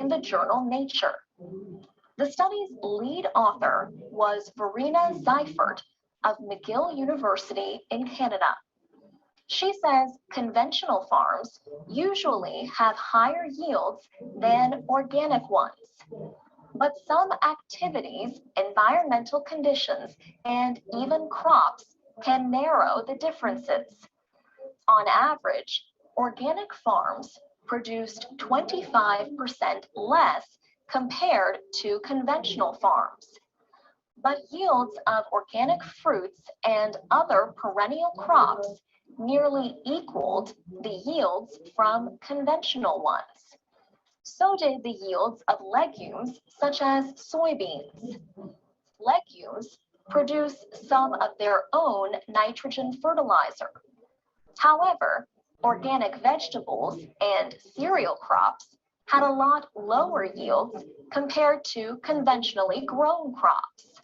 in the journal Nature. The study's lead author was Verena Seifert of McGill University in Canada. She says conventional farms usually have higher yields than organic ones, but some activities, environmental conditions, and even crops can narrow the differences. On average, organic farms produced 25% less compared to conventional farms. But yields of organic fruits and other perennial crops nearly equaled the yields from conventional ones. So did the yields of legumes such as soybeans. Legumes produce some of their own nitrogen fertilizer. However, organic vegetables and cereal crops had a lot lower yields compared to conventionally grown crops.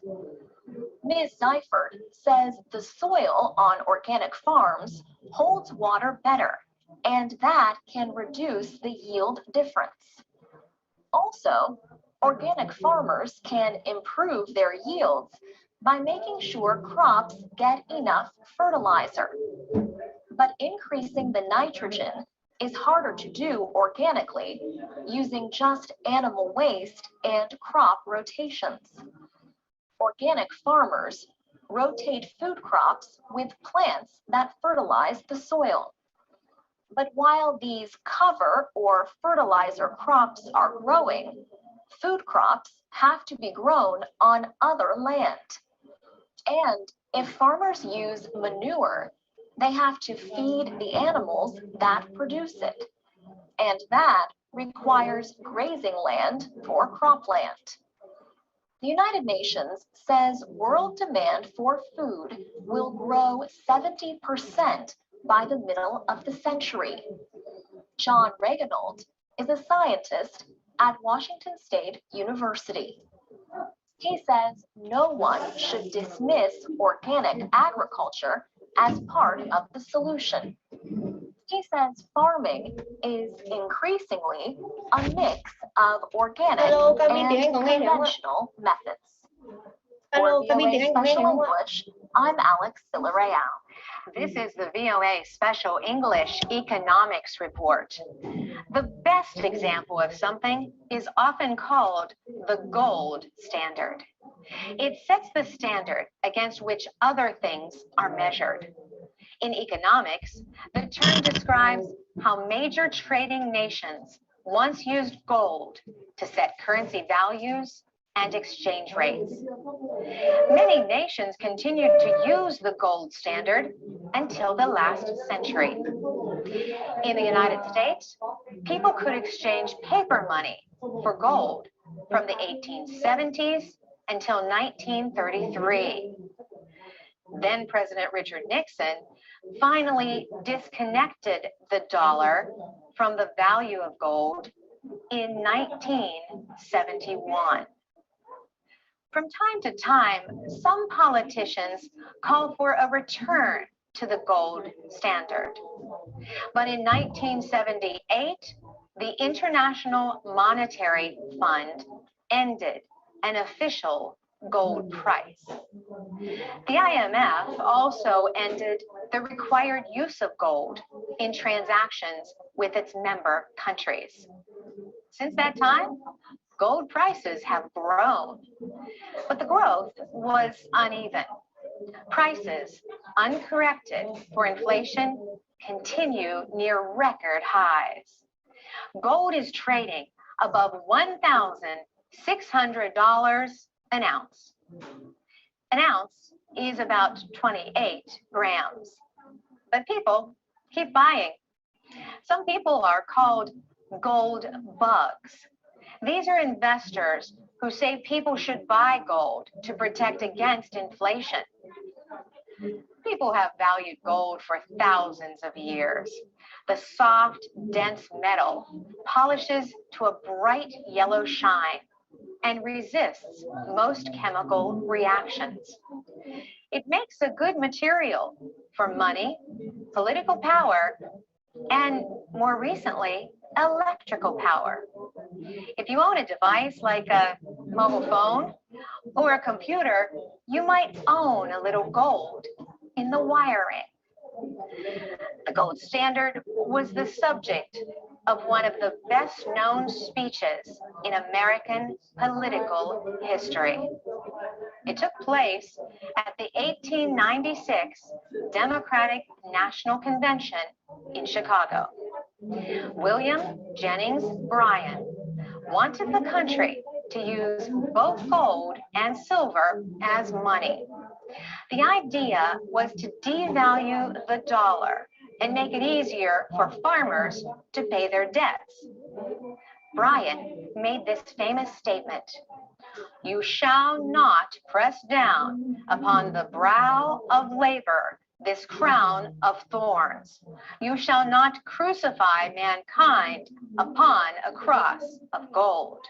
Ms. Seifert says the soil on organic farms holds water better, and that can reduce the yield difference. Also, organic farmers can improve their yields by making sure crops get enough fertilizer. But increasing the nitrogen is harder to do organically using just animal waste and crop rotations. Organic farmers rotate food crops with plants that fertilize the soil. But while these cover or fertilizer crops are growing, food crops have to be grown on other land. And if farmers use manure, they have to feed the animals that produce it. And that requires grazing land for cropland. The United Nations says world demand for food will grow 70% by the middle of the century. John Reganold is a scientist at Washington State University. He says no one should dismiss organic agriculture as part of the solution. He says farming is increasingly a mix of organic and conventional methods. For VOA Special English, I'm Alex Villarreal. This is the VOA Special English Economics Report. The best example of something is often called the gold standard. It sets the standard against which other things are measured. In economics, the term describes how major trading nations once used gold to set currency values and exchange rates. Many nations continued to use the gold standard until the last century. In the United States, people could exchange paper money for gold from the 1870s until 1933. Then President Richard Nixon finally disconnected the dollar from the value of gold in 1971. From time to time, some politicians call for a return to the gold standard. But in 1978, the International Monetary Fund ended an official gold price. The IMF also ended the required use of gold in transactions with its member countries. Since that time, gold prices have grown, but the growth was uneven. Prices, uncorrected for inflation, continue near record highs. Gold is trading above $1,600 an ounce. An ounce is about 28 grams, but people keep buying. Some people are called gold bugs. These are investors who say people should buy gold to protect against inflation. People have valued gold for thousands of years. The soft, dense metal polishes to a bright yellow shine and resists most chemical reactions. It makes a good material for money, political power, and more recently, electrical power. If you own a device like a mobile phone or a computer, you might own a little gold in the wiring. The gold standard was the subject of one of the best known speeches in American political history. It took place at the 1896 Democratic National Convention in Chicago. William Jennings Bryan wanted the country to use both gold and silver as money. The idea was to devalue the dollar and make it easier for farmers to pay their debts. Bryan made this famous statement, "You shall not press down upon the brow of labor this crown of thorns. You shall not crucify mankind upon a cross of gold."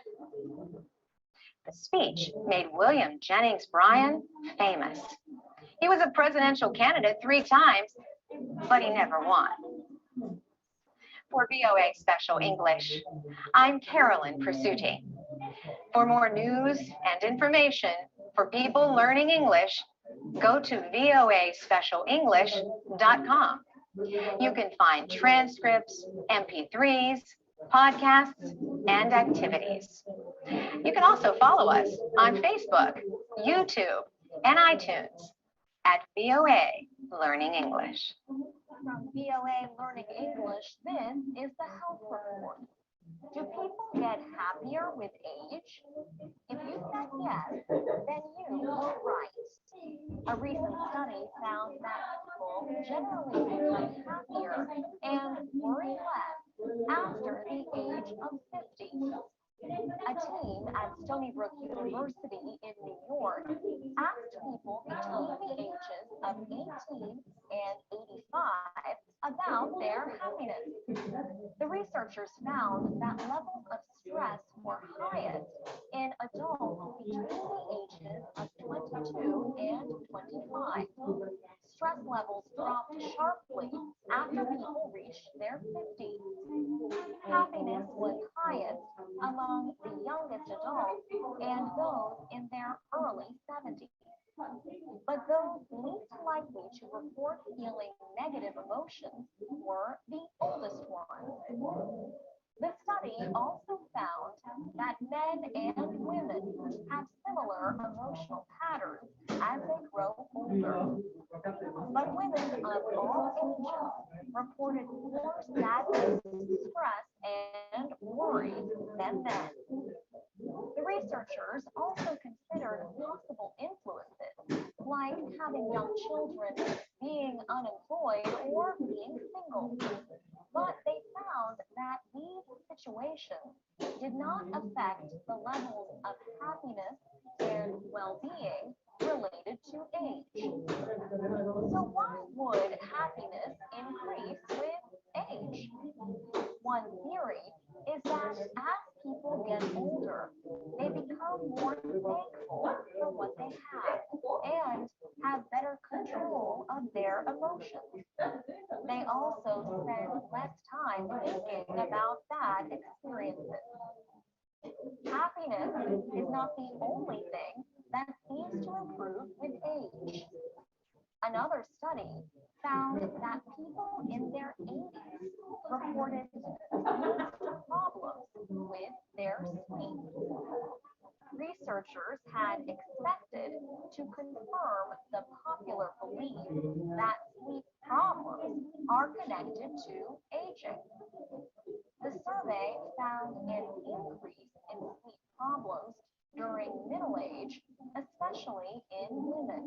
The speech made William Jennings Bryan famous. He was a presidential candidate 3 times, but he never won. For VOA Special English, I'm Carolyn Presutti. For more news and information for people learning English, go to voaspecialenglish.com. You can find transcripts, MP3s, podcasts, and activities. You can also follow us on Facebook, YouTube, and iTunes at VOA Learning English. From VOA Learning English, this is the health report. Do people get happier with age? If you said yes, then you were right. A recent study found that people generally become happier and worry less after the age of 50. A team at Stony Brook University in New York asked people between the ages of 18 and 85 about their happiness. The researchers found that levels of stress were highest in adults between the ages of 22 and 25. Stress levels dropped sharply after people reached their 50s. Happiness was highest among the youngest adults and those in their early 70s. But those least likely to report feeling negative emotions were the oldest ones. The study also found that men and women have similar emotional patterns as they grow older. But women of all ages reported more sadness, stress, and worry than men. The researchers also considered possible influences, like having young children, being unemployed, or being single. But they found that these situations did not affect the levels of happiness and well-being related to age. So why would happiness increase with age? One theory is that as people get older, they become more thankful for what they have and have better control of their emotions. They also spend less time thinking about bad experiences. Happiness is not the only thing that seems to improve with age. Another study found that people in their 80s reported less problems with their sleep. Researchers had expected to confirm the popular belief that sleep problems are connected to aging. The survey found an increase in sleep problems during middle age, especially in women.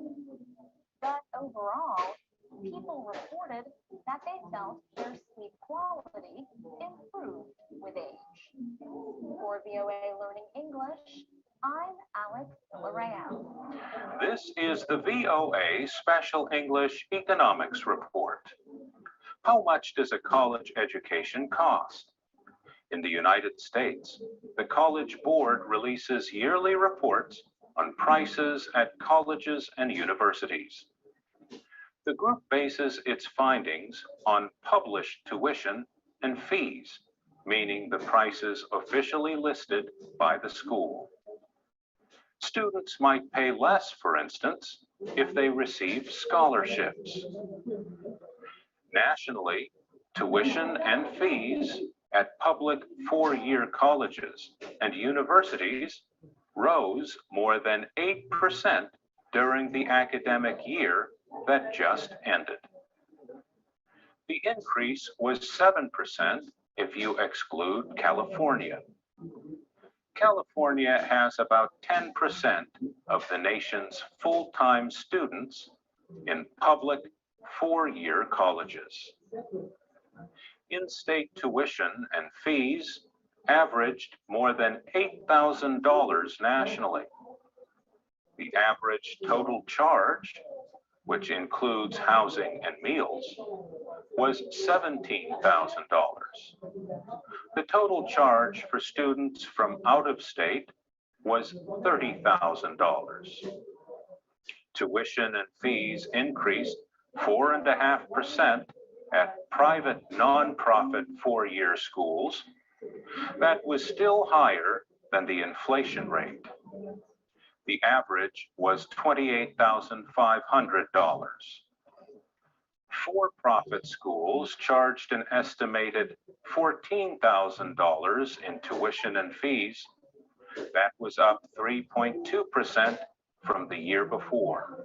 But overall, people reported that they felt their sleep quality improved with age. For VOA Learning English, I'm Alex Villarreal. This is the VOA Special English Economics Report. How much does a college education cost? In the United States, the College Board releases yearly reports on prices at colleges and universities. The group bases its findings on published tuition and fees meaning the prices officially listed by the school. Students might pay less, for instance, if they receive scholarships. Nationally, tuition and fees at public four-year colleges and universities rose more than 8% during the academic year that just ended. The increase was 7% if you exclude California. California has about 10% of the nation's full-time students in public four-year colleges. In-state tuition and fees averaged more than $8,000 nationally. The average total charge, which includes housing and meals, was $17,000. The total charge for students from out of state was $30,000. Tuition and fees increased 4.5% at private nonprofit four-year schools. That was still higher than the inflation rate. The average was $28,500. For-profit schools charged an estimated $14,000 in tuition and fees. That was up 3.2% from the year before.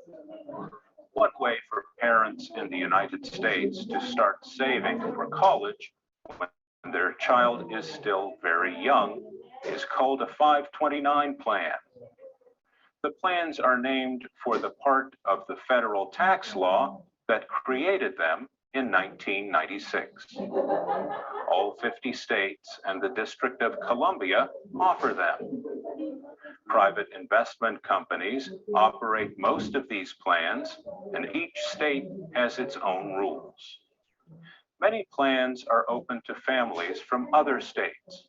One way for parents in the United States to start saving for college when their child is still very young is called a 529 plan. The plans are named for the part of the federal tax law that created them in 1996. All 50 states and the District of Columbia offer them. Private investment companies operate most of these plans, and each state has its own rules. Many plans are open to families from other states.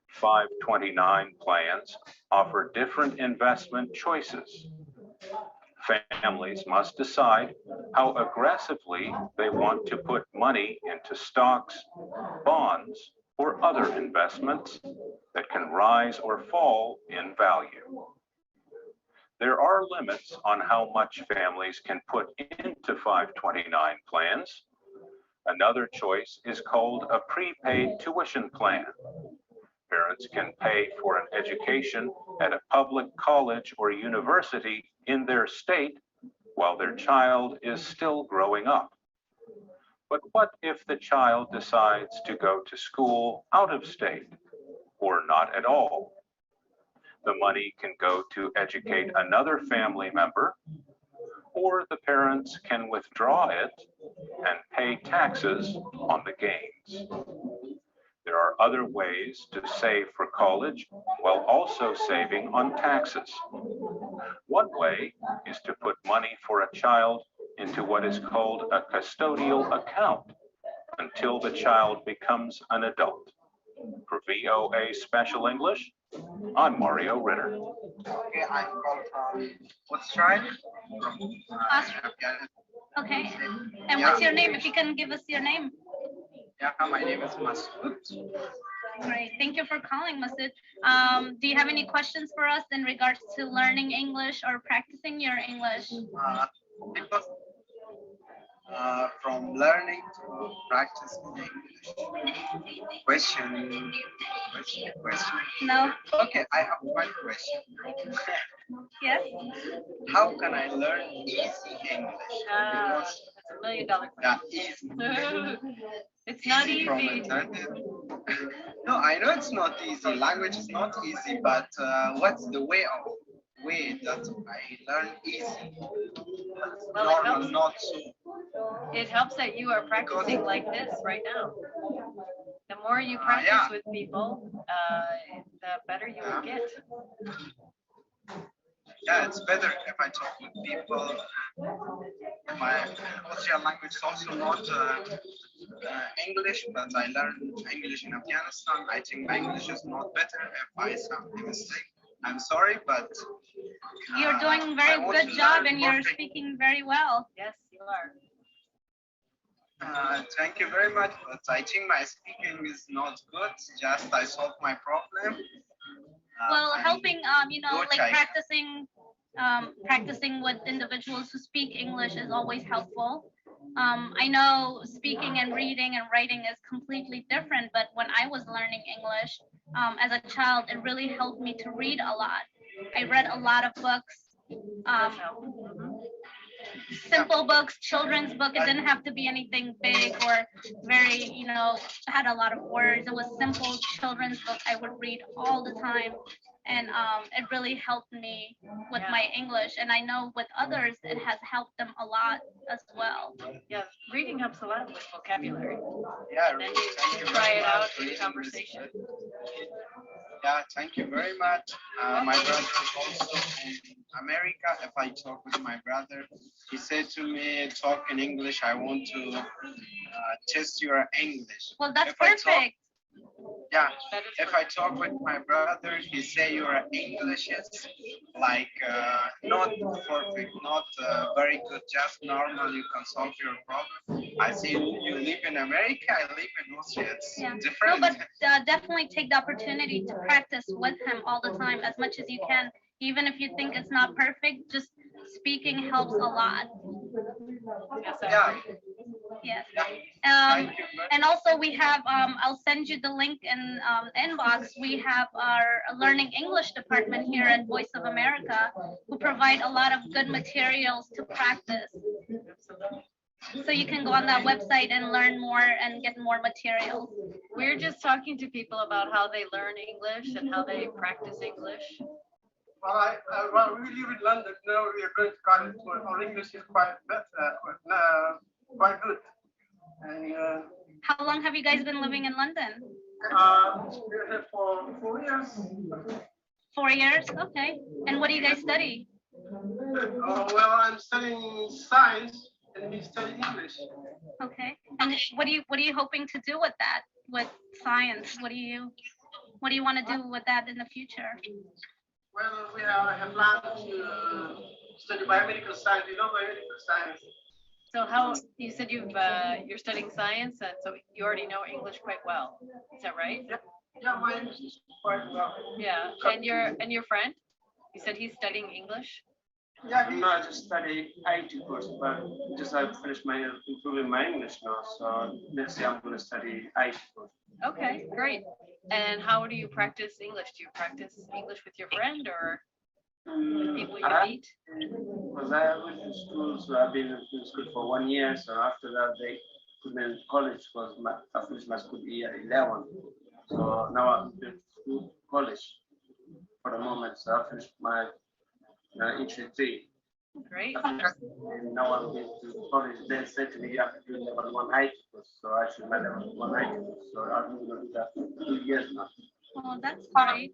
529 plans offer different investment choices. Families must decide how aggressively they want to put money into stocks, bonds, or other investments that can rise or fall in value. There are limits on how much families can put into 529 plans. Another choice is called a prepaid tuition plan. Parents can pay for an education at a public college or university in their state while their child is still growing up. But what if the child decides to go to school out of state or not at all? The money can go to educate another family member, or the parents can withdraw it and pay taxes on the gains. There are other ways to save for college while also saving on taxes. One way is to put money for a child into what is called a custodial account until the child becomes an adult. For VOA Special English, I'm Mario Ritter. Okay, I'm called from Australia. Okay. And what's your name? If you can give us your name. Yeah, my name is Masood. Great. Thank you for calling, Masood. Do you have any questions for us in regards to learning English or practicing your English? Because from learning to practicing English. Question. No. Okay, I have one question. Yes. How can I learn easy English? That's $1 million question. Yeah, easy. It's not Easy from easy. internet. No, I know it's not easy. Language is not easy, but what's the way that I learn easy? Well, Normal, not so. It helps that you are practicing like this right now. The more you practice with people, the better you will get. Yeah, it's better if I talk with people. My Austrian language is also not English, but I learned English in Afghanistan. I think my English is not better. If I sound a mistake, I'm sorry, but You're doing a very good job and you're speaking very well. Yes, you are. Thank you very much, but I think my speaking is not good. Just I solved my problem. Well, And helping, you know, Dutch like I practicing with individuals who speak English is always helpful. I know speaking and reading and writing is completely different, but when I was learning English as a child, it really helped me to read a lot. I read a lot of books, simple books, children's book. It didn't have to be anything big or very, you know, had a lot of words. It was simple children's book I would read all the time. And it really helped me with my English. And I know with others, it has helped them a lot as well. Yeah, reading helps a lot with vocabulary. Yeah, And then thank you you try very it out much. in conversation. Yeah, thank you very much. My brother is also in America. If I talk with my brother, he said to me, talk in English. I want to test your English. Well, that's If I talk- perfect. Yeah, That is if I talk with my brother, he say your English is like not perfect, not very good, just normal. You can solve your problem. I say you live in America, I live in Austria. It's Yeah. No, different. but definitely take the opportunity to practice with him all the time as much as you can. Even if you think it's not perfect, just speaking helps a lot. Yes, I Yeah. agree. Yes. Thank you very And also we have, I'll send you the link in inbox. We have our Learning English department here at Voice of America who provide a lot of good materials to practice. So you can go on that website and learn more and get more materials. We're just talking to people about how they learn English and how they practice English. Well, we live in London now. We are going to college, so our English is quite good. And How long have you guys been living in London? we're here for 4 years. 4 years? Okay. And what do you guys study? Well, I'm studying science, and he's studying English. Okay. And what are you hoping to do with that? With science? What do you want to do with that in the future? Well, we have planned to study biomedical science. You know biomedical science. So how you said you're studying science, and so you already know English quite well. Is that right? Yeah, my English is quite well. Yeah. And your friend, you said he's studying English. Yeah, no, I just study IT course, but just I've finished improving my English now. So next year I'm going to study IT course. Okay, great. And how do you practice English? Do you practice English with your friend or with people you meet? Because I went to school, so I've been in school for 1 year. So after that, they put me in college because I finished my school year 11. So now I'm in school college for the moment. So I finished my entry 3. Great. And now I'm going to college. They said to me, you have to do level 1 IT course. So actually, my level 1 IT course. So I'm going to do that for 2 years now. Oh, that's great.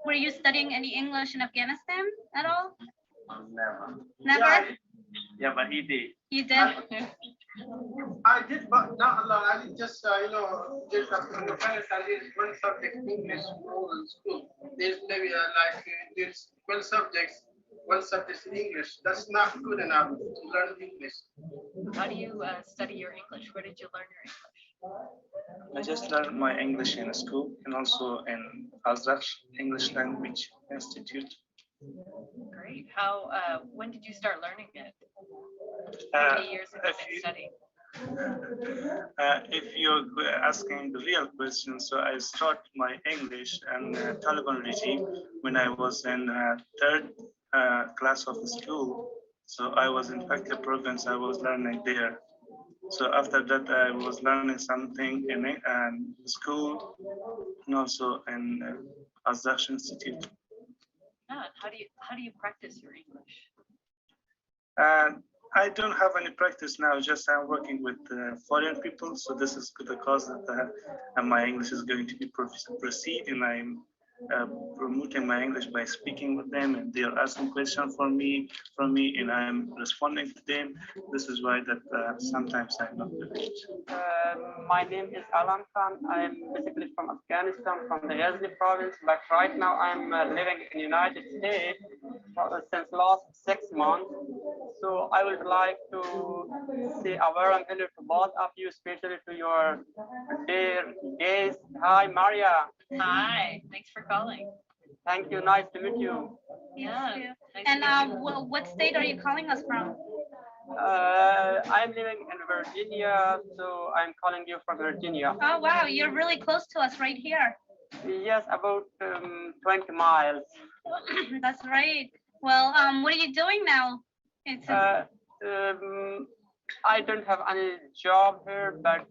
Were you studying any English in Afghanistan at all? Never. Never? Yeah, but he did. You did? I did, but not a lot. I did just, just in the past, I did one subject English in school. There's maybe there's 12 subjects, one subject in English. That's not good enough to learn English. How do you study your English? Where did you learn your English? I just learned my English in school and also in Azraq English Language Institute. Great. How? When did you start learning it? Uh, How many years have you if been you- studying? If you're asking the real question, so I started my English and Taliban regime when I was in third class of school. So I was in Pakistan province. I was learning there. So after that, I was learning something in school and also in Azraq Institute. Ah, how do you practice your English? I don't have any practice now. Just I'm working with foreign people, so this is the cause that my English is going to be proceed, and I'm promoting my English by speaking with them, and they are asking questions from me, and I'm responding to them. This is why that sometimes I'm not good. My name is Alam Khan. I'm basically from Afghanistan, from the Ghazni province, but right now I'm living in the United States since last 6 months. So I would like to say a warm hello to both of you, especially to your dear guest. Hi, Maria. Hi, thanks for calling. Thank you. Nice to meet you. Yeah. You. Nice And to meet you. what state are you calling us from? I'm living in Virginia, so I'm calling you from Virginia. Oh wow, you're really close to us right here. Yes, about 20 miles. That's right. Well, what are you doing now? It's I don't have any job here, but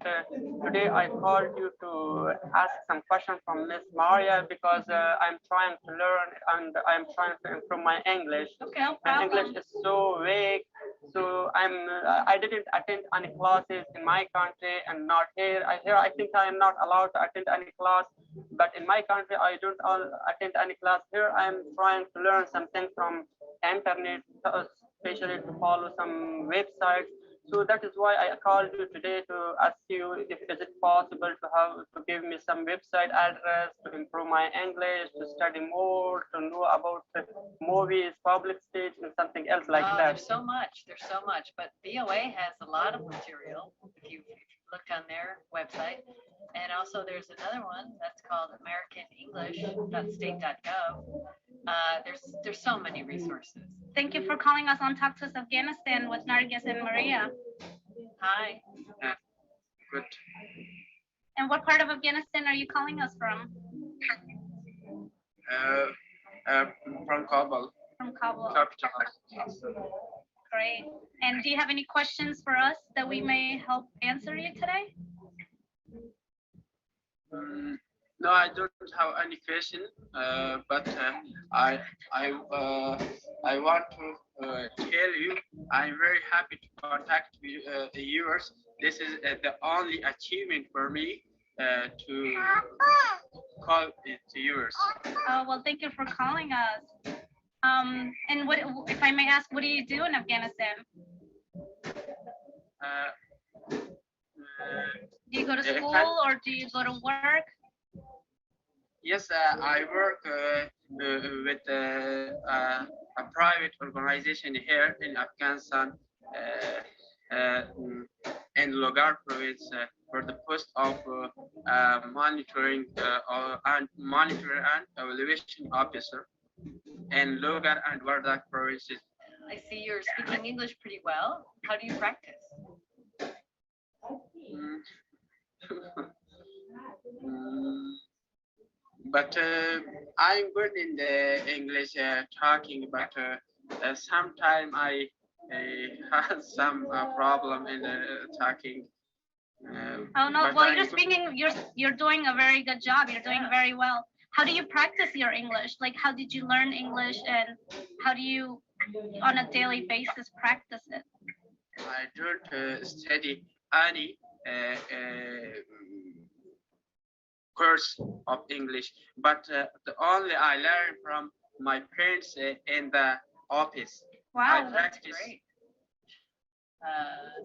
today I called you to ask some questions from Miss Maria because I'm trying to learn and I'm trying to improve my English. okay, no My problem. English is so weak, so I didn't attend any classes in my country and not here. I think I am not allowed to attend any class, but in my country I don't attend any class. Here I am trying to learn something from internet, especially to follow some websites. So that is why I called you today to ask you if is it possible to give me some website address to improve my English, to study more, to know about the movies, public stage, and something else like that. There's so much. There's so much. But VOA has a lot of material if you looked on their website. And also there's another one that's called americanenglish.state.gov. There's so many resources. Thank you for calling us on Talk to Us Afghanistan with Nargis and Maria. Hi. Good. And what part of Afghanistan are you calling us from? From Kabul, From Kabul. capital. Great. And do you have any questions for us that we may help answer you today? No, I don't have any question, but I want to tell you I'm very happy to contact the viewers. This is the only achievement for me to call the viewers. Oh, well, thank you for calling us. And what, if I may ask, what do you do in Afghanistan? Do you go to school or do you go to work? Yes, I work with a private organization here in Afghanistan, in Logar province, for the post of monitoring and evaluation officer in Logar and Wardak provinces. I see you're speaking English pretty well. How do you practice? But I'm good in the English talking, but sometimes I have some problem in talking. Oh no, but well, I'm you're good. speaking, you're doing a very good job. You're doing very well. How do you practice your English? Like, how did you learn English, and how do you, on a daily basis, practice it? I don't study any course of English, but the only I learn from my parents in the office. Wow, That's great.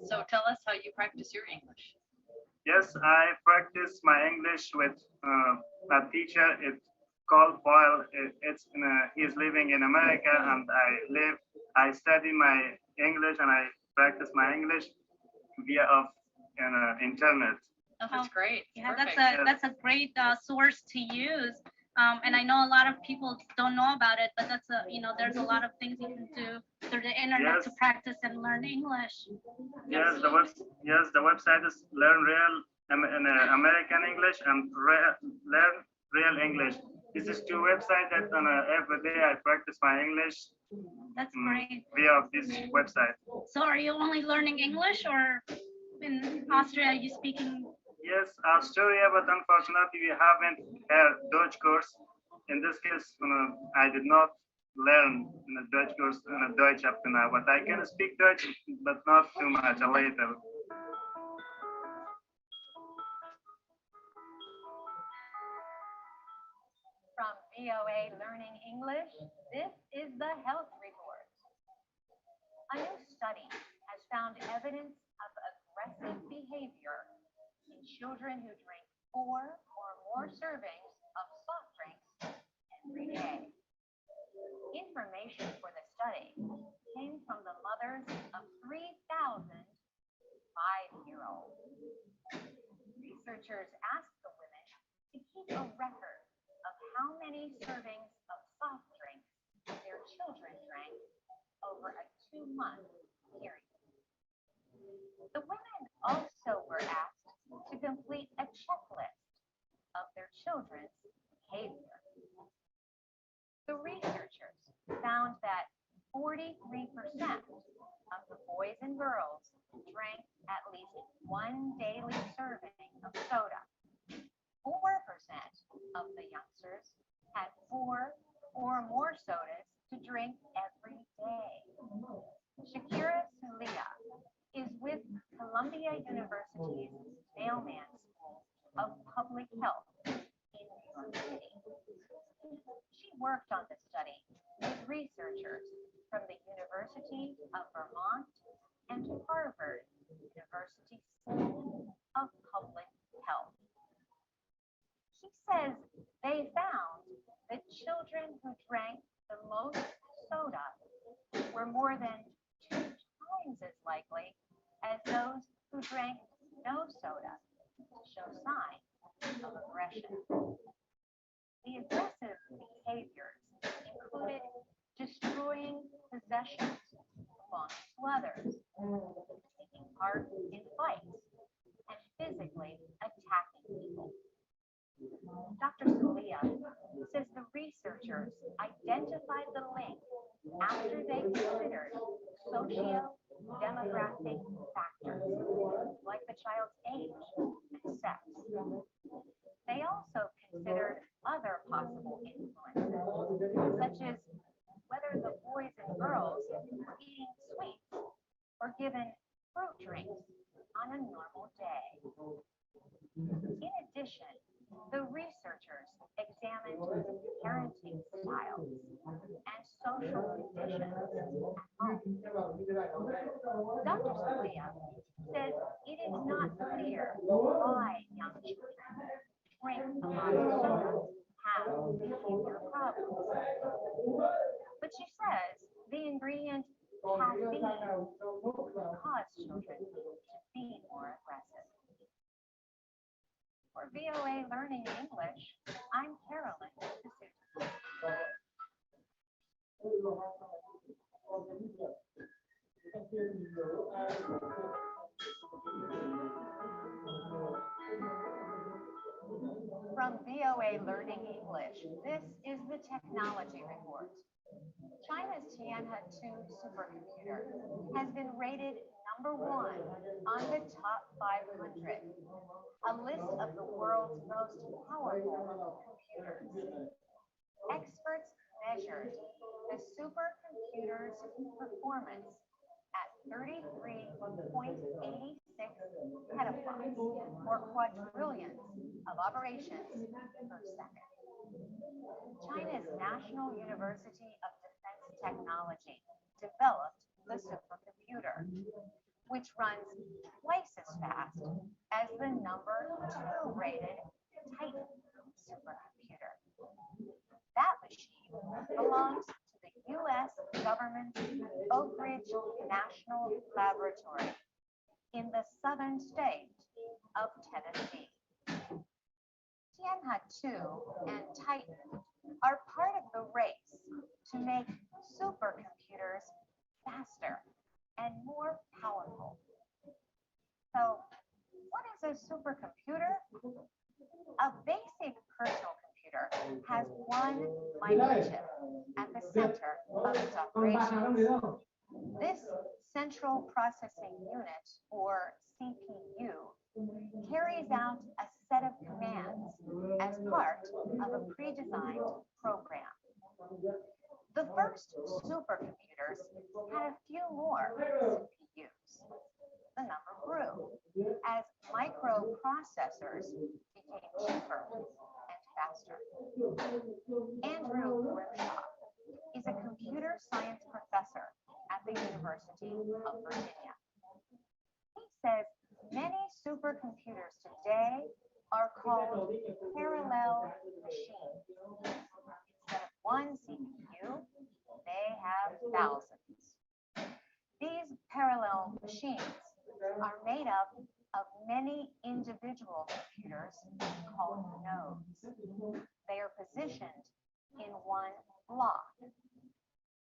So tell us how you practice your English. Yes, I practice my English with a teacher. It's called Paul. He's living in America, and I study my English and I practice my English via internet. Oh, that's great. Yeah, Perfect. that's a great source to use. And I know a lot of people don't know about it, but that's there's a lot of things you can do through the internet to practice and learn English. Yes, the website is Learn Real American English and Learn Real English. This is two websites that every day I practice my English. That's great. Via this website. So are you only learning English, or in Austria are you speaking? Yes, Australia, but unfortunately we haven't had Dutch course. In this case, I did not learn in a Dutch course in a Deutsch up to now, but I can speak Dutch, but not too much, a little. From VOA Learning English, this is the Health Report. A new study has found evidence of aggressive behavior in children who drink 4 or more servings of soft drinks every day. Information for the study came from the mother mothers of 3,000 5-year-olds. Researchers asked the women to keep a record of how many servings of soft drinks their children drank over a 2-month period. The women also were asked to complete a checklist of their children's behavior. The researchers found that 43% of the boys and girls drank at least one daily serving of soda. 4% of the youngsters had 4 or more sodas to drink every day. Shakira Sulia is with Columbia University's Mailman School of Public Health in New York City. She worked on the study with researchers from the University of Vermont and Harvard University School of Public Health. She says they found that children who drank the most soda were more than 2 times as likely as those who drank no soda to show signs of aggression. The aggressive behaviors included destroying possessions belonging to others, taking part in fights, and physically attacking people. Dr. Sulia says the researchers identified the link after they considered socio-demographic factors like the child's age and sex. They also considered other possible influences, such as whether the boys and girls were eating sweets or given fruit drinks on a normal day. In addition, the researchers examined parenting styles and social conditions at home. Dr. Sulia says it is not clear why young children drink a lot of soda have behavior problems. But she says the ingredient caffeine cause children to be more aggressive. For VOA Learning English, I'm Carolyn D'Souza. From VOA Learning English, this is the Technology Report. China's Tianhe-2 supercomputer has been rated #1 on the top 500, a list of the world's most powerful computers. Experts measured the supercomputer's performance at 33.86 petaflops, or quadrillions of operations per second. China's National University of Defense Technology developed the supercomputer, which runs twice as fast as the #2 rated Titan supercomputer. That machine belongs to the U.S. government's Oak Ridge National Laboratory in the southern state of Tennessee. Tianhe-2 and Titan are part of the race to make supercomputers faster and more powerful. So, what is a supercomputer? A basic personal computer has one microchip at the center of its operations. This central processing unit, or CPU, carries out a set of commands as part of a pre-designed program. The first supercomputers had a few more CPUs. The number grew as microprocessors became cheaper and faster. Andrew Grimshaw is a computer science professor at the University of Virginia. He says many supercomputers today are called parallel machines. Instead of one CPU, they have thousands. These Parallel machines are made up of many individual computers called nodes. They are positioned in one block.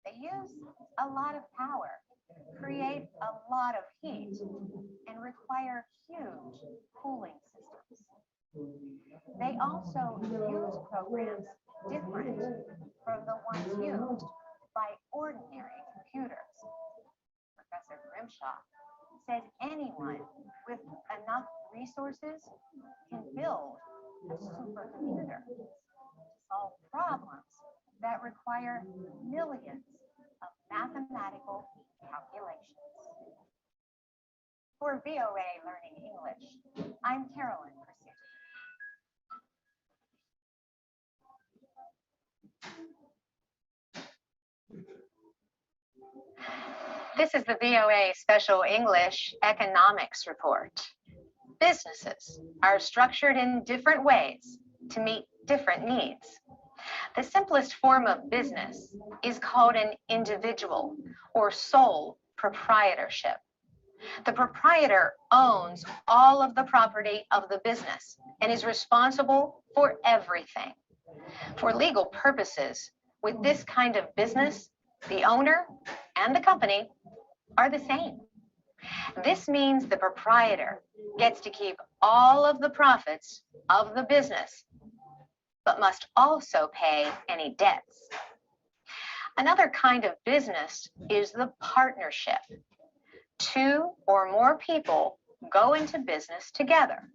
They use a lot of power, create a lot of heat, and require huge cooling systems. They also use programs different from the ones used by ordinary computers. Professor Grimshaw says anyone with enough resources can build a supercomputer to solve problems that require millions of mathematical calculations. For VOA Learning English, I'm Carolyn Pursuit. This is the VOA Special English Economics Report. Businesses are structured in different ways to meet different needs. The simplest form of business is called an individual or sole proprietorship. The proprietor owns all of the property of the business and is responsible for everything. For legal purposes, with this kind of business, the owner and the company are the same. This means the proprietor gets to keep all of the profits of the business, but must also pay any debts. Another kind of business is the partnership. Two or more people go into business together.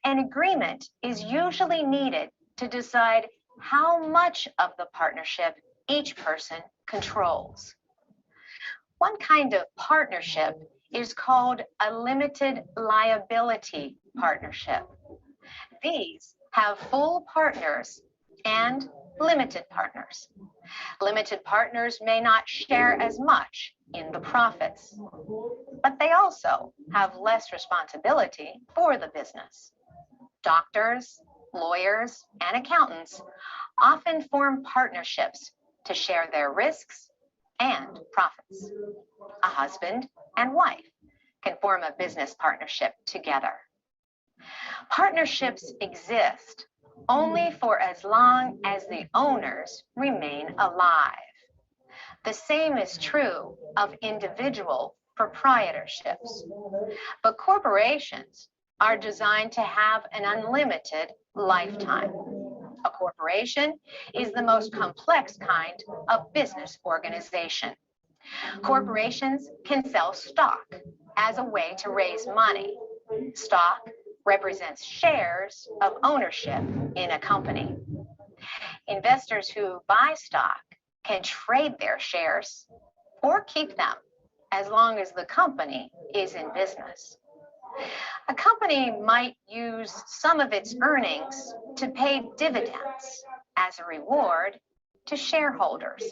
An agreement is usually needed to decide how much of the partnership each person controls. One kind of partnership is called a limited liability partnership. These have full partners and limited partners. Limited partners may not share as much in the profits, but they also have less responsibility for the business. Doctors, lawyers, and accountants often form partnerships to share their risks and profits. A husband and wife can form a business partnership together. Partnerships exist only for as long as the owners remain alive. The same is true of individual proprietorships. But corporations are designed to have an unlimited lifetime. A corporation is the most complex kind of business organization. Corporations can sell stock as a way to raise money. Stock represents shares of ownership in a company. Investors who buy stock can trade their shares or keep them as long as the company is in business. A company might use some of its earnings to pay dividends as a reward to shareholders,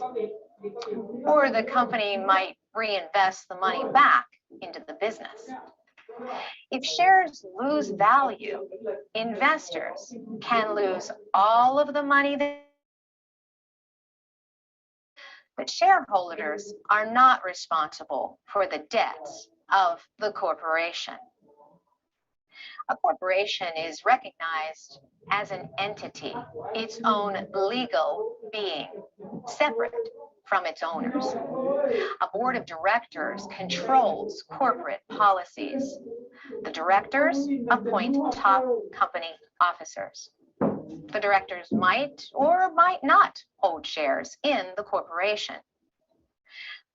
or the company might reinvest the money back into the business. If shares lose value, investors can lose all of the money but shareholders are not responsible for the debts of the corporation. A corporation is recognized as an entity, its own legal being, separate from its owners. A board of directors controls corporate policies. The directors appoint top company officers. The directors might or might not hold shares in the corporation.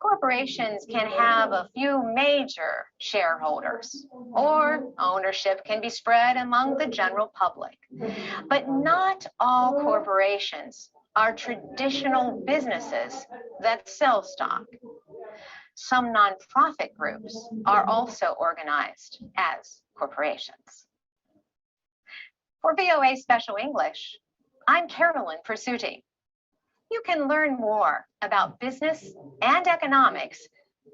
Corporations can have a few major shareholders, or ownership can be spread among the general public. But not all corporations are traditional businesses that sell stock. Some nonprofit groups are also organized as corporations. For VOA Special English, I'm Carolyn Pursuti. You can learn more about business and economics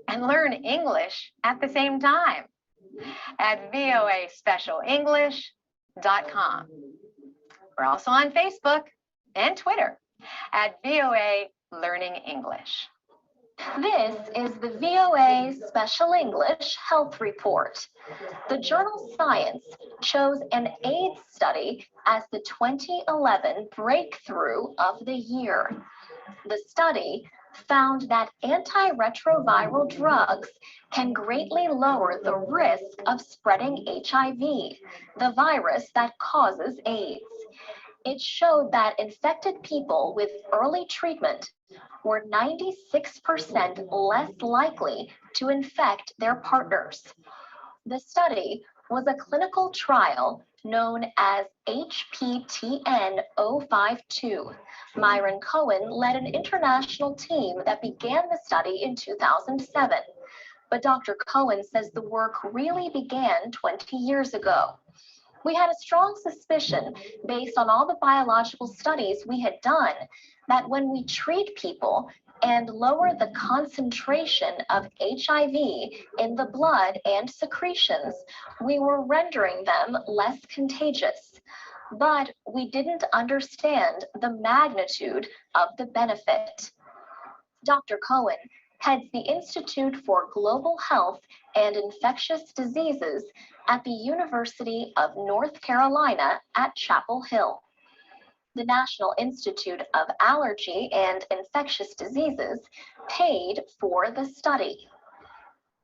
and learn English at the same time at voaspecialenglish.com. We're also on Facebook and Twitter at VOA Learning English. This is the VOA Special English Health Report. The journal Science chose an AIDS study as the 2011 breakthrough of the year. The study found that antiretroviral drugs can greatly lower the risk of spreading HIV, the virus that causes AIDS. It showed that infected people with early treatment were 96% less likely to infect their partners. The study was a clinical trial known as HPTN-052. Myron Cohen led an international team that began the study in 2007. But Dr. Cohen says the work really began 20 years ago. We had a strong suspicion, based on all the biological studies we had done, that when we treat people and lower the concentration of HIV in the blood and secretions, we were rendering them less contagious. But we didn't understand the magnitude of the benefit. Dr. Cohen heads the Institute for Global Health and Infectious Diseases at the University of North Carolina at Chapel Hill. The National Institute of Allergy and Infectious Diseases paid for the study.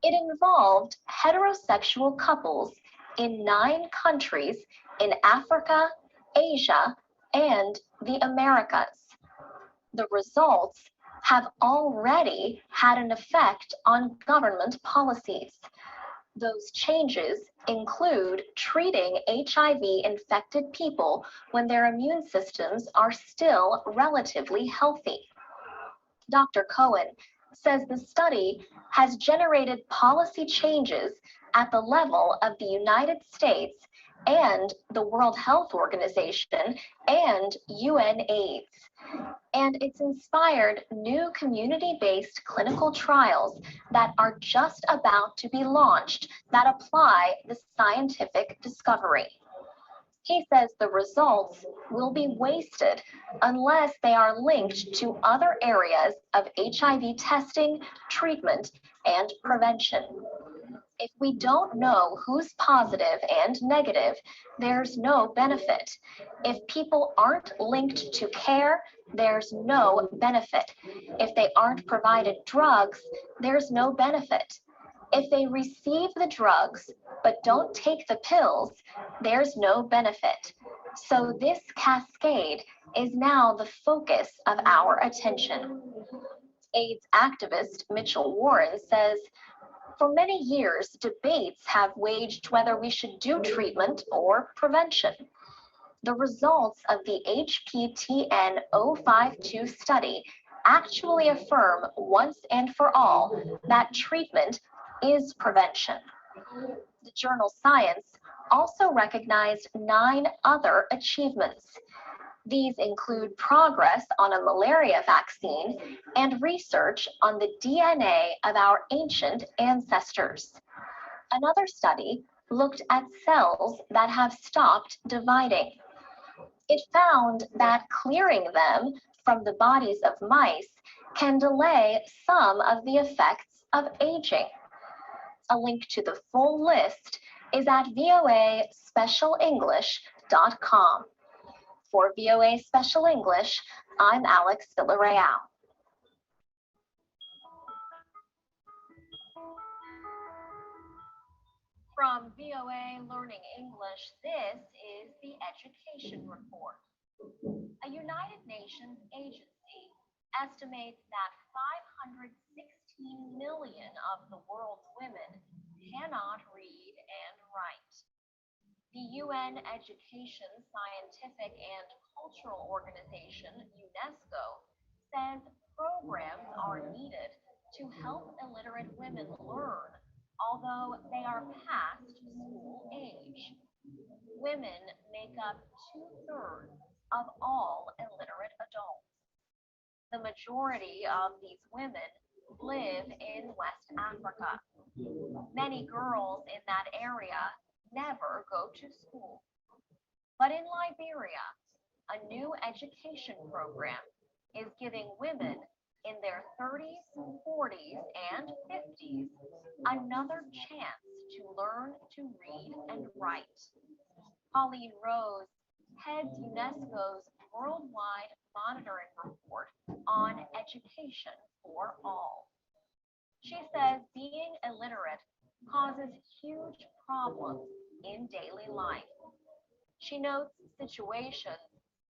It involved heterosexual couples in 9 countries in Africa, Asia, and the Americas. The results have already had an effect on government policies. Those changes include treating HIV-infected people when their immune systems are still relatively healthy. Dr. Cohen says the study has generated policy changes at the level of the United States and the World Health Organization and UNAIDS. And it's inspired new community-based clinical trials that are just about to be launched that apply the scientific discovery. He says the results will be wasted unless they are linked to other areas of HIV testing, treatment, and prevention. If we don't know who's positive and negative, there's no benefit. If people aren't linked to care, there's no benefit. If they aren't provided drugs, there's no benefit. If they receive the drugs but don't take the pills, there's no benefit. So this cascade is now the focus of our attention. AIDS activist Mitchell Warren says, for many years, debates have waged whether we should do treatment or prevention. The results of the HPTN-052 study actually affirm once and for all that treatment is prevention. The journal Science also recognized 9 other achievements. These include progress on a malaria vaccine and research on the DNA of our ancient ancestors. Another study looked at cells that have stopped dividing. It found that clearing them from the bodies of mice can delay some of the effects of aging. A link to the full list is at voaspecialenglish.com. For VOA Special English, I'm Alex Villarreal. From VOA Learning English, this is the Education Report. A United Nations agency estimates that 516 million of the world's women cannot read and write. The UN Education, Scientific and Cultural Organization, UNESCO, says programs are needed to help illiterate women learn, although they are past school age. Women make up 2/3 of all illiterate adults. The majority of these women live in West Africa. Many girls in that area never go to school. But in Liberia, a new education program is giving women in their 30s, 40s, and 50s another chance to learn to read and write. Pauline Rose heads UNESCO's worldwide monitoring report on education for all. She says being illiterate causes huge problems in daily life. She notes situations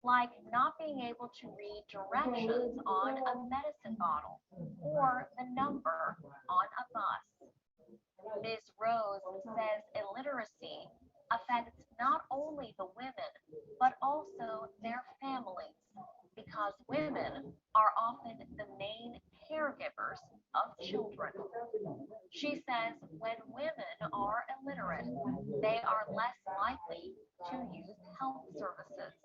like not being able to read directions on a medicine bottle or the number on a bus. Ms. Rose says illiteracy affects not only the women, but also their families, because women are often the main caregivers of children. She says when women are illiterate, they are less likely to use health services.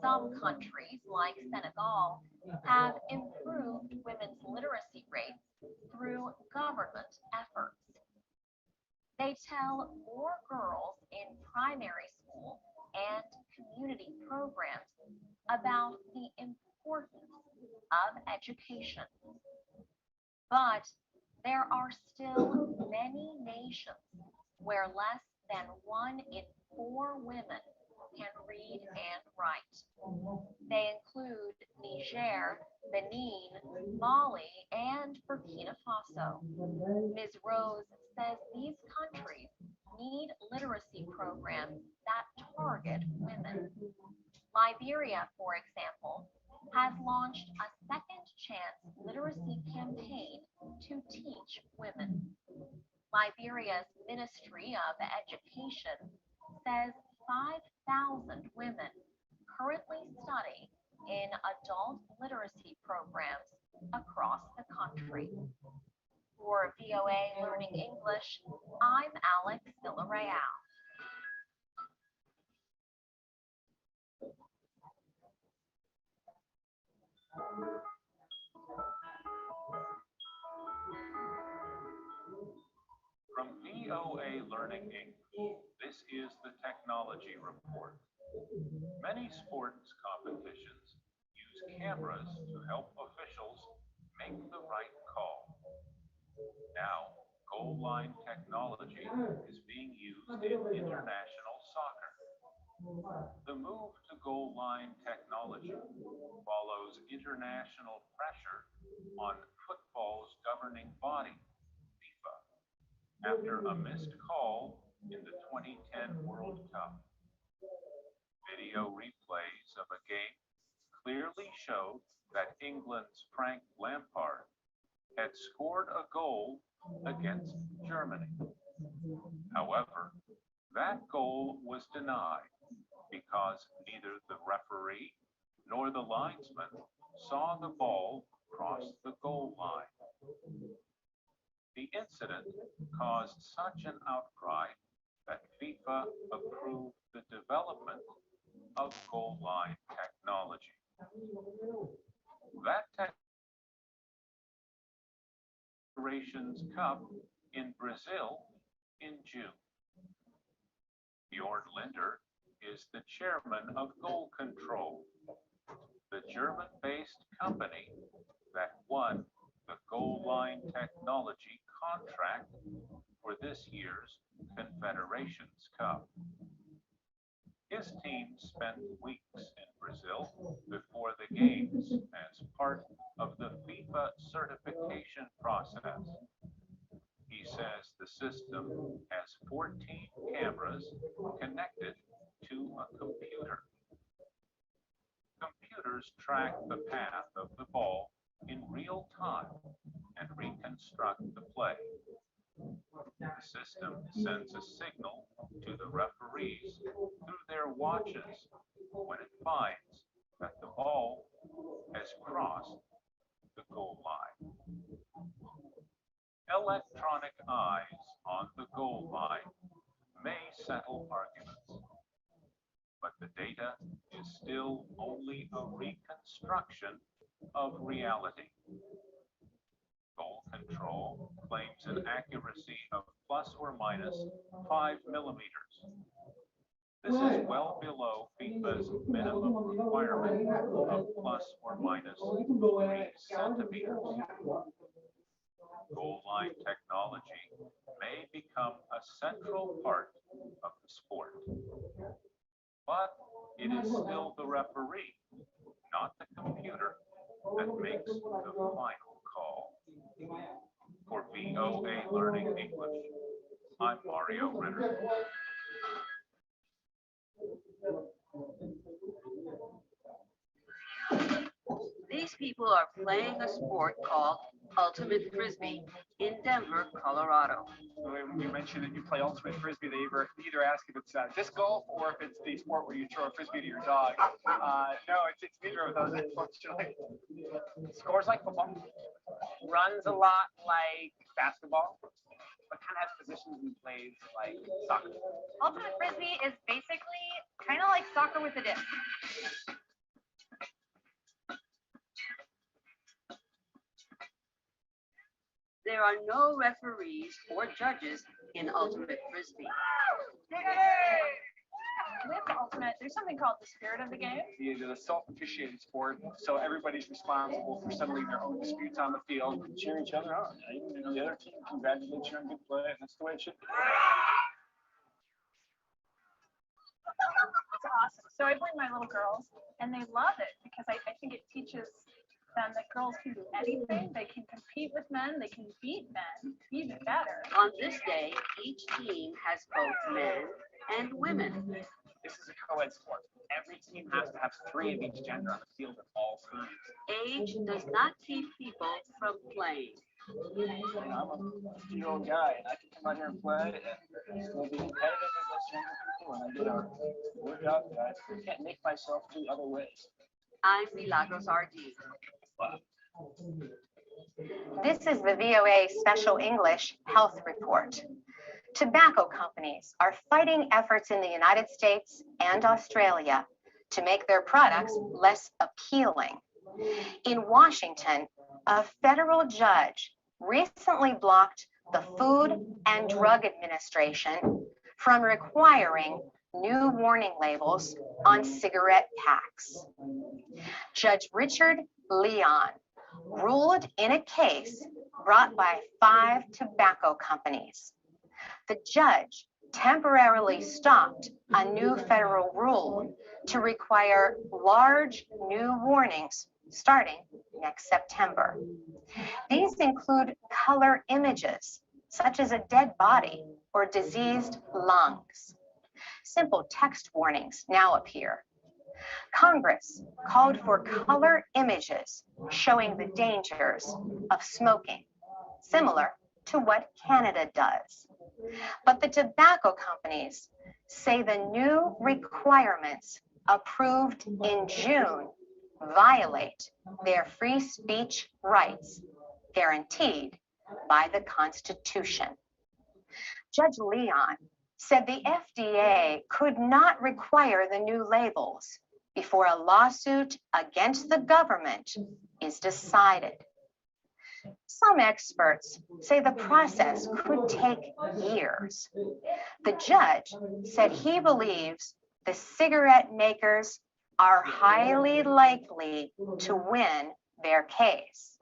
Some countries, like Senegal, have improved women's literacy rates through government efforts. They tell more girls in primary school and community programs about the importance of education. But there are still many nations where less than 1 in 4 women can read and write. They include Niger, Benin, Mali, and Burkina Faso. Ms. Rose says these countries need literacy programs that target women. Liberia, for example, has launched a second chance literacy campaign to teach women. Liberia's Ministry of Education says 5,000 women currently study in adult literacy programs across the country. For VOA Learning English, I'm Alex Villarreal. From VOA Learning English, this is the Technology Report. Many sports competitions use cameras to help officials make the right call. Now, goal line technology is being used in international soccer. The move to goal line technology follows international pressure on football's governing body, FIFA, after a missed call in the 2010 World Cup. Video replays of a game clearly showed that England's Frank Lampard had scored a goal against Germany. However, that goal was denied because neither the referee nor the linesman saw the ball cross the goal line. The incident caused such an outcry that FIFA approved the development of goal line technology. That Federations Cup in Brazil in June. Bjorn Linder is the chairman of Goal Control, the German-based company that won the goal line technology contract for this year's Confederations Cup. His team spent weeks in Brazil before the games as part of the FIFA certification process. He says the system has 14 cameras connected to a computer. Computers track the path of the ball in real time and reconstruct the play. The system sends a signal to the referees through their watches when it finds that the ball has crossed the goal line. Electronic eyes on the goal line may settle arguments, but the data is still only a reconstruction of reality. Goal Control claims an accuracy of plus or minus 5 millimeters. This is well below FIFA's minimum requirement of plus or minus 3 centimeters. Goal line technology may become a central part of the sport, but it is still the referee, not the computer, that makes the final call. For VOA Learning English, I'm Mario Ritter. These people are playing a sport called Ultimate Frisbee in Denver, Colorado. When you mentioned that you play Ultimate Frisbee, they either ask if it's disc golf or if it's the sport where you throw a frisbee to your dog. No, it's neither of those, unfortunately. Scores like football, runs a lot like basketball, but kind of has positions and plays like soccer. Ultimate Frisbee is basically kind of like soccer with a disc. There are no referees or judges in Ultimate Frisbee. With Ultimate, there's something called the spirit of the game. It is a self-officiated sport, so everybody's responsible for settling their own disputes on the field and cheer each other on. You know, the other team congratulates you on good play, and that's the way it should be. It's awesome. So I bring my little girls, and they love it because I think it teaches them that girls can do anything. They can compete with men. They can beat men even better. On this day, each team has both men and women. This is a co-ed sport. Every team has to have 3 of each gender on the field at all times. Age does not keep people from playing. I'm a 50-year-old guy, and I can come out here and play and still be competitive as those younger people, and I get a workout that I can't make myself do other ways. I'm Milagros RD. This is the VOA Special English Health Report. Tobacco companies are fighting efforts in the United States and Australia to make their products less appealing. In Washington, a federal judge recently blocked the Food and Drug Administration from requiring new warning labels on cigarette packs. Judge Richard Leon ruled in a case brought by 5 tobacco companies. The judge temporarily stopped a new federal rule to require large new warnings starting next September. These include color images, such as a dead body or diseased lungs. Simple text warnings now appear. Congress called for color images showing the dangers of smoking, similar to what Canada does. But the tobacco companies say the new requirements approved in June violate their free speech rights guaranteed by the Constitution. Judge Leon said the FDA could not require the new labels before a lawsuit against the government is decided. Some experts say the process could take years. The judge said he believes the cigarette makers are highly likely to win their case.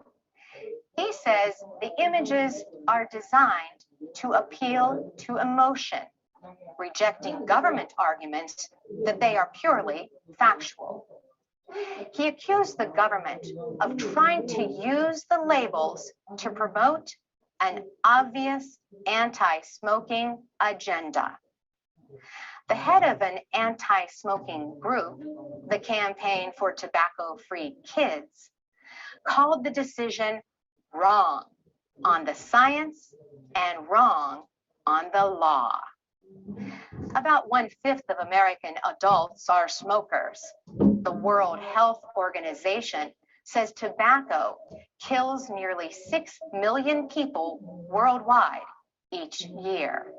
He says the images are designed to appeal to emotion, rejecting government arguments that they are purely factual. He accused the government of trying to use the labels to promote an obvious anti-smoking agenda. The head of an anti-smoking group, the Campaign for Tobacco-Free Kids, called the decision wrong on the science and wrong on the law. About 1/5 of American adults are smokers. The World Health Organization says tobacco kills nearly 6 million people worldwide each year.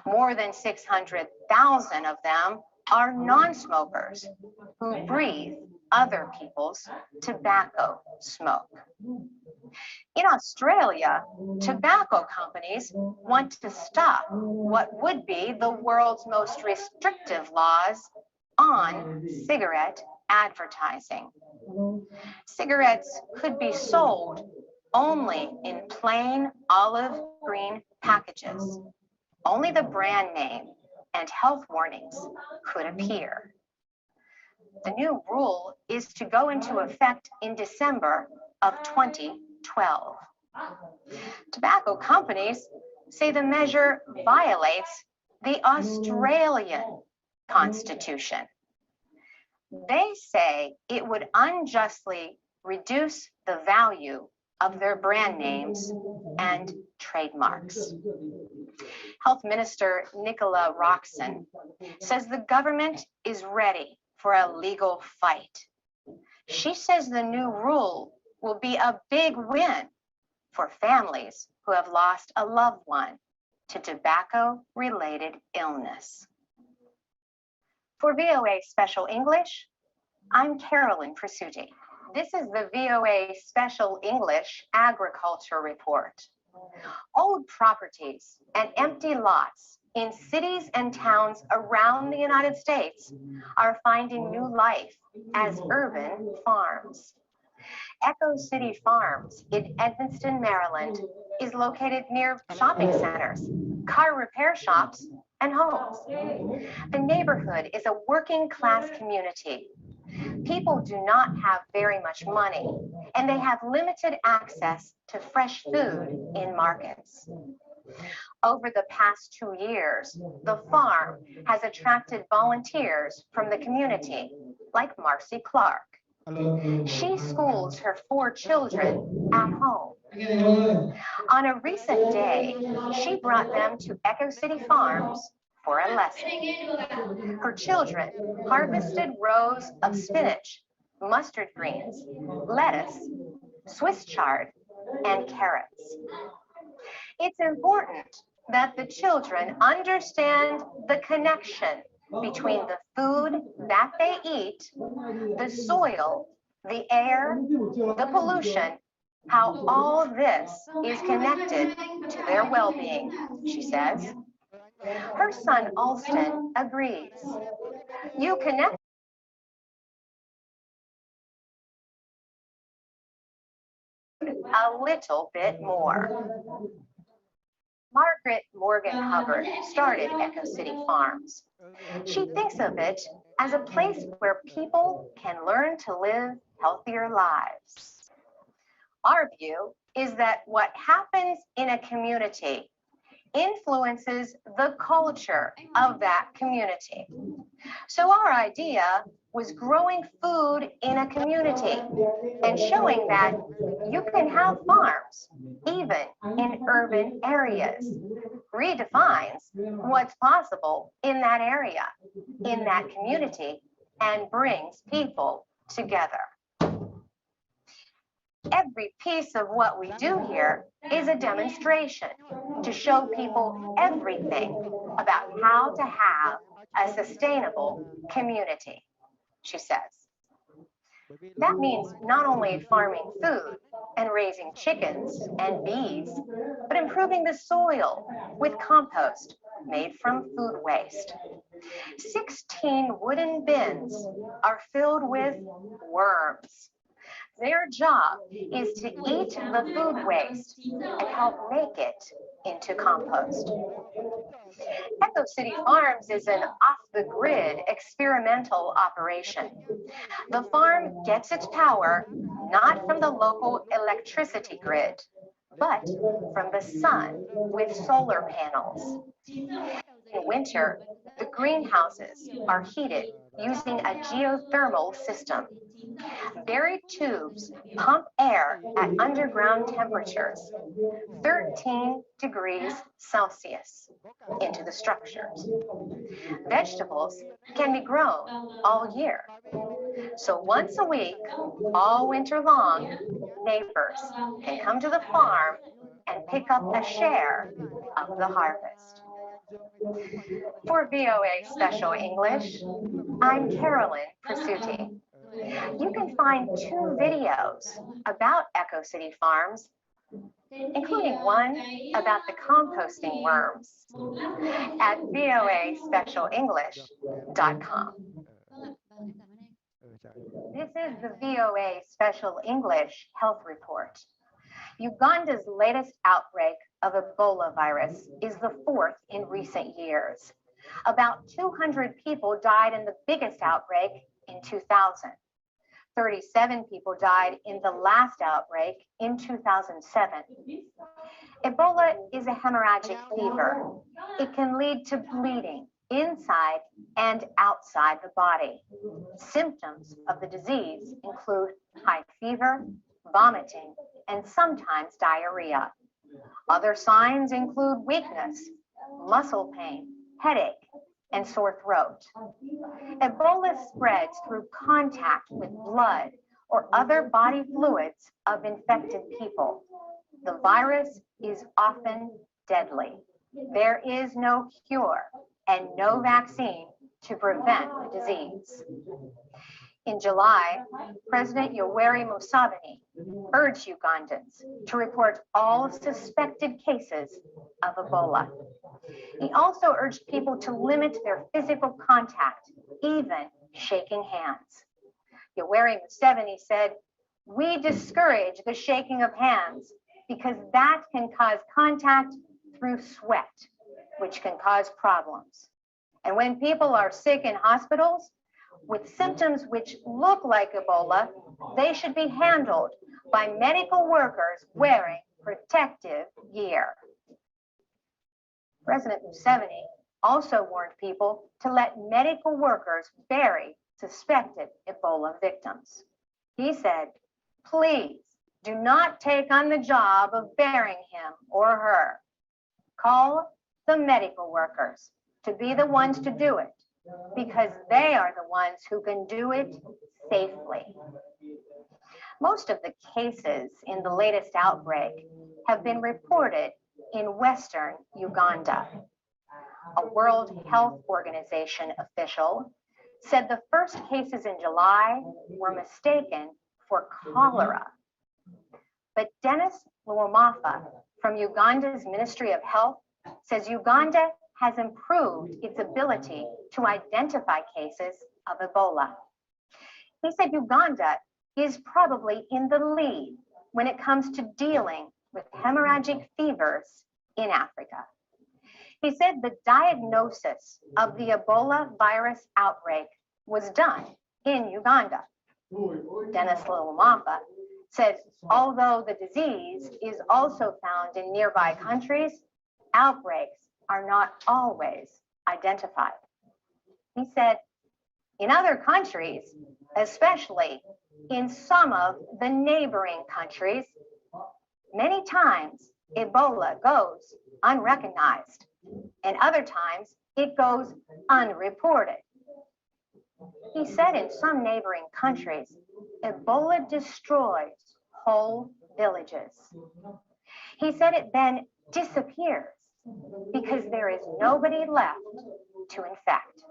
More than 600,000 of them are non-smokers who breathe other people's tobacco smoke. In Australia, tobacco companies want to stop what would be the world's most restrictive laws on cigarette advertising. Cigarettes could be sold only in plain olive green packages. Only the brand name and health warnings could appear. The new rule is to go into effect in December of 2012. Tobacco companies say the measure violates the Australian Constitution. They say it would unjustly reduce the value of their brand names and trademarks. Health Minister Nicola Roxon says the government is ready for a legal fight. She says the new rule will be a big win for families who have lost a loved one to tobacco-related illness. For VOA Special English, I'm Carolyn Presutti. This is the VOA Special English Agriculture Report. Old properties and empty lots in cities and towns around the United States are finding new life as urban farms. Echo City Farms in Evanston, Maryland is located near shopping centers, car repair shops, and homes. The neighborhood is a working class community. People do not have very much money, and they have limited access to fresh food in markets. Over the past 2 years, the farm has attracted volunteers from the community, like Marcy Clark. She schools her 4 children at home. On a recent day, she brought them to Echo City Farms for a lesson. Her children harvested rows of spinach, mustard greens, lettuce, Swiss chard, and carrots. It's important that the children understand the connection between the food that they eat, the soil, the air, the pollution, how all this is connected to their well-being, she says. Her son Alston agrees. You connect a little bit more. Margaret Morgan Hubbard started Echo City Farms. She thinks of it as a place where people can learn to live healthier lives. Our view is that what happens in a community influences the culture of that community. So our idea was growing food in a community and showing that you can have farms even in urban areas. Redefines what's possible in that area, in that community, and brings people together. Every piece of what we do here is a demonstration to show people everything about how to have a sustainable community, she says. That means not only farming food and raising chickens and bees, but improving the soil with compost made from food waste. 16 wooden bins are filled with worms. Their job is to eat the food waste and help make it into compost. Echo City Farms is an off-the-grid experimental operation. The farm gets its power not from the local electricity grid, but from the sun with solar panels. In winter, the greenhouses are heated using a geothermal system. Buried tubes pump air at underground temperatures, 13 degrees Celsius, into the structures. Vegetables can be grown all year. So once a week, all winter long, neighbors can come to the farm and pick up a share of the harvest. For VOA Special English, I'm Carolyn Presutti. You can find 2 videos about Echo City Farms, including one about the composting worms at voaspecialenglish.com. This is the VOA Special English Health Report. Uganda's latest outbreak of Ebola virus is the 4th in recent years. About 200 people died in the biggest outbreak in 2000. 37 people died in the last outbreak in 2007. Ebola is a hemorrhagic fever. It can lead to bleeding inside and outside the body. Symptoms of the disease include high fever, vomiting, and sometimes diarrhea. Other signs include weakness, muscle pain, headache, and sore throat. Ebola spreads through contact with blood or other body fluids of infected people. The virus is often deadly. There is no cure and no vaccine to prevent the disease. In July, President Yoweri Museveni urged Ugandans to report all suspected cases of Ebola. He also urged people to limit their physical contact, even shaking hands. Yoweri Museveni said, "We discourage the shaking of hands because that can cause contact through sweat, which can cause problems. And when people are sick in hospitals with symptoms which look like Ebola, they should be handled by medical workers wearing protective gear." President Museveni also warned people to let medical workers bury suspected Ebola victims. He said, "Please do not take on the job of burying him or her. Call the medical workers to be the ones to do it, because they are the ones who can do it safely." Most of the cases in the latest outbreak have been reported in Western Uganda. A World Health Organization official said the first cases in July were mistaken for cholera. But Dennis Luomafa from Uganda's Ministry of Health says Uganda has improved its ability to identify cases of Ebola. He said Uganda is probably in the lead when it comes to dealing with hemorrhagic fevers in Africa. He said the diagnosis of the Ebola virus outbreak was done in Uganda. Dennis Luomafa said although the disease is also found in nearby countries, outbreaks are not always identified. He said, in other countries, especially in some of the neighboring countries, many times Ebola goes unrecognized, and other times it goes unreported. He said in some neighboring countries, Ebola destroys whole villages. He said it then disappears because there is nobody left to infect.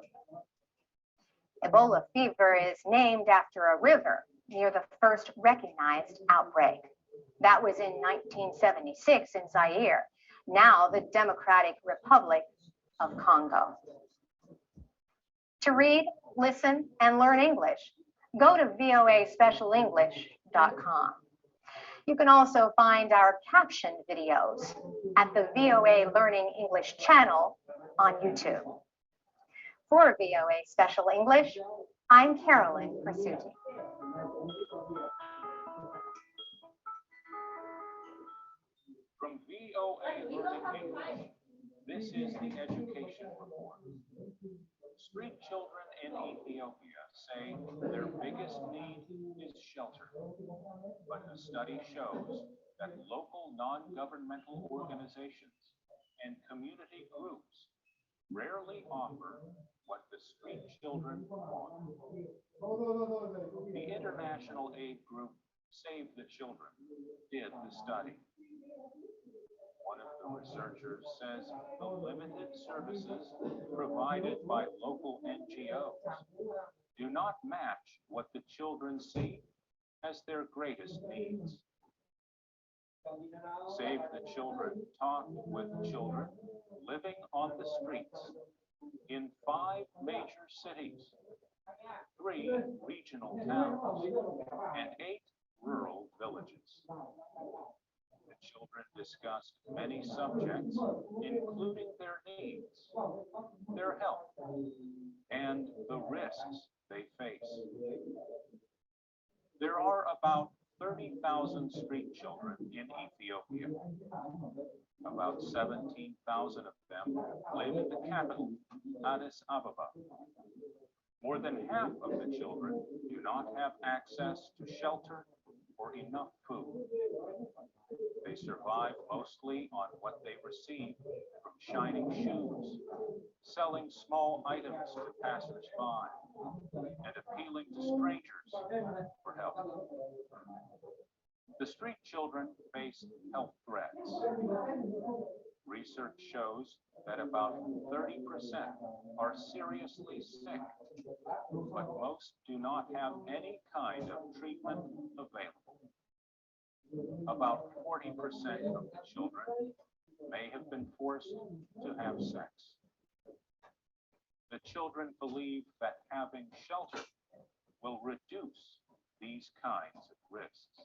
Ebola fever is named after a river near the first recognized outbreak. That was in 1976 in Zaire, now the Democratic Republic of Congo. To read, listen, and learn English, go to voaspecialenglish.com. You can also find our captioned videos at the VOA Learning English channel on YouTube. For VOA Special English, I'm Carolyn Prasuti. From VOA Learning English, this is the Education Report. Street children in Ethiopia say their biggest need is shelter. But a study shows that local non-governmental organizations and community groups rarely offer what the street children want. The international aid group Save the Children did the study. One of the researchers says the limited services provided by local NGOs do not match what the children see as their greatest needs. Save the Children talked with children living on the streets in 5 major cities, 3 regional towns, and 8 rural villages. The children discussed many subjects, including their needs, their health, and the risks they face. There are about 30,000 street children in Ethiopia. About 17,000 of them live in the capital, Addis Ababa. More than half of the children do not have access to shelter or enough food. They survive mostly on what they receive from shining shoes, selling small items to passers-by, and appealing to strangers for help. The street children face health threats. Research shows that about 30% are seriously sick, but most do not have any kind of treatment available. About 40% of the children may have been forced to have sex. The children believe that having shelter will reduce these kinds of risks.